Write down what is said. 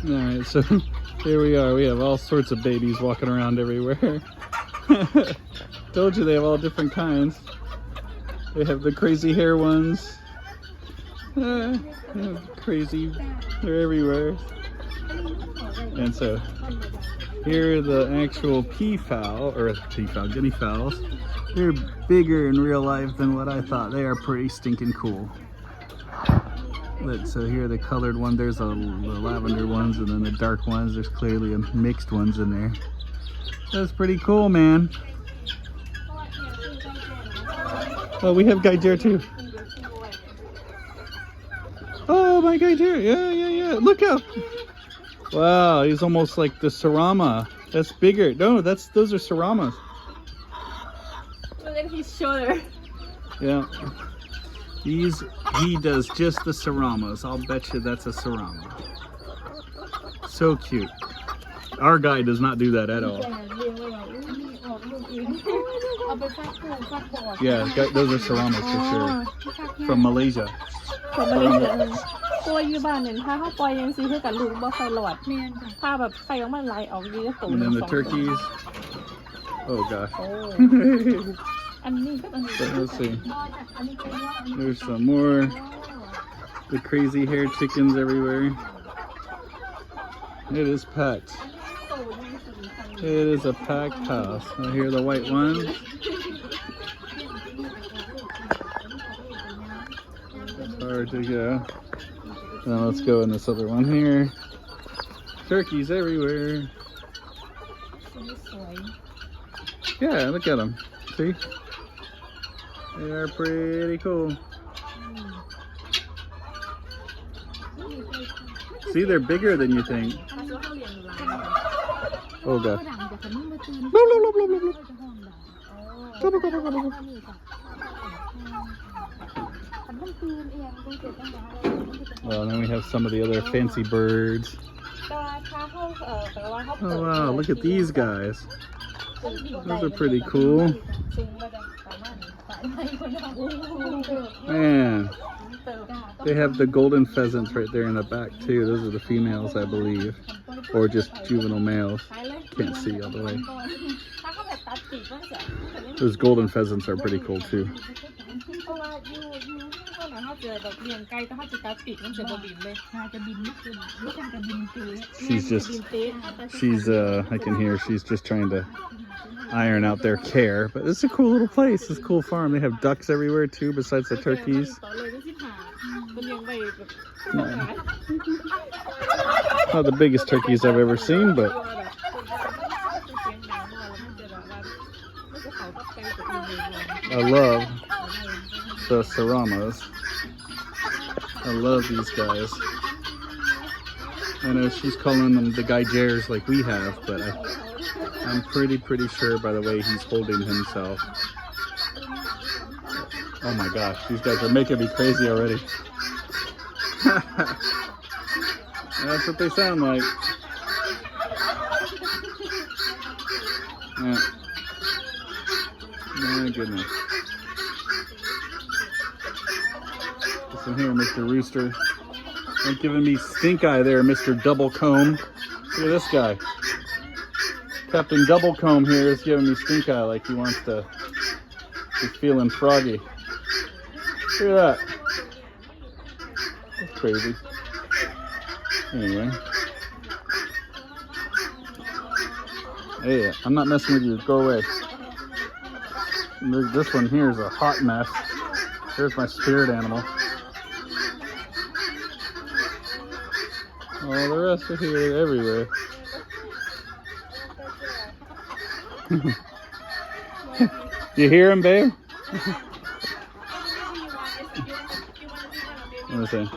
Alright, so here we are. We have all sorts of babies walking around everywhere. Told you they have all different kinds. They have the crazy hair ones. Crazy, they're everywhere. And so here are the actual peafowl, or peafowl, guinea fowls. They're bigger in real life than what I thought. They are pretty stinking cool. So here are the colored ones. There's the lavender ones and then the dark ones. There's clearly mixed ones in there. That's pretty cool, man. Oh, we have Gaijer too. Oh, my Gaijer. Yeah. Look out. Wow, he's almost like the Sarama. That's bigger. No, those are Saramas. Look at his shoulder. Yeah. He does just the Saramas. I'll bet you that's a Sarama. So cute. Our guy does not do that at all. Yeah, those are Saramas for sure. From Malaysia. From Malaysia. ตัวอยู่บ้านเนี่ยถ้าเขาปล่อยยังซีคือกับลูกบ่ค่อยหลอดถ้าแบบไข่ของมันไหลออกดีก็ตัว And then the turkeys. Oh gosh. Let's see. There's some more. The crazy hair chickens everywhere. It is packed. It is a packed house. Oh, here are the white ones. It's hard to go. Now let's go in this other one here. Turkeys everywhere. Yeah, look at them. See? They are pretty cool. See, they're bigger than you think. Oh god. Well, then we have some of the other fancy birds. Oh wow, look at these guys. Those are pretty cool. Man, they have the golden pheasants right there in the back too. Those are the females, I believe, or just juvenile males. Can't see all the way. Those golden pheasants are pretty cool too. I can hear she's just trying to iron out their care, but it's a cool little place. It's a cool farm. They have ducks everywhere too, besides the turkeys. Not the biggest turkeys I've ever seen, but I love the Saramas. I love these guys. I know she's calling them the Gaijers like we have, but I'm pretty sure by the way he's holding himself. Oh my gosh, these guys are making me crazy already. That's what they sound like. Yeah. My goodness. Listen here, Mr. Rooster. Don't giving me stink eye there, Mr. Double Comb. Look at this guy. Captain Double Comb here is giving me stink eye like he wants to. He's feeling froggy. Look at that. That's crazy. Anyway. Hey, I'm not messing with you. Go away. This one here is a hot mess. There's my spirit animal. All the rest are here, everywhere. You hear him, babe? Let me see.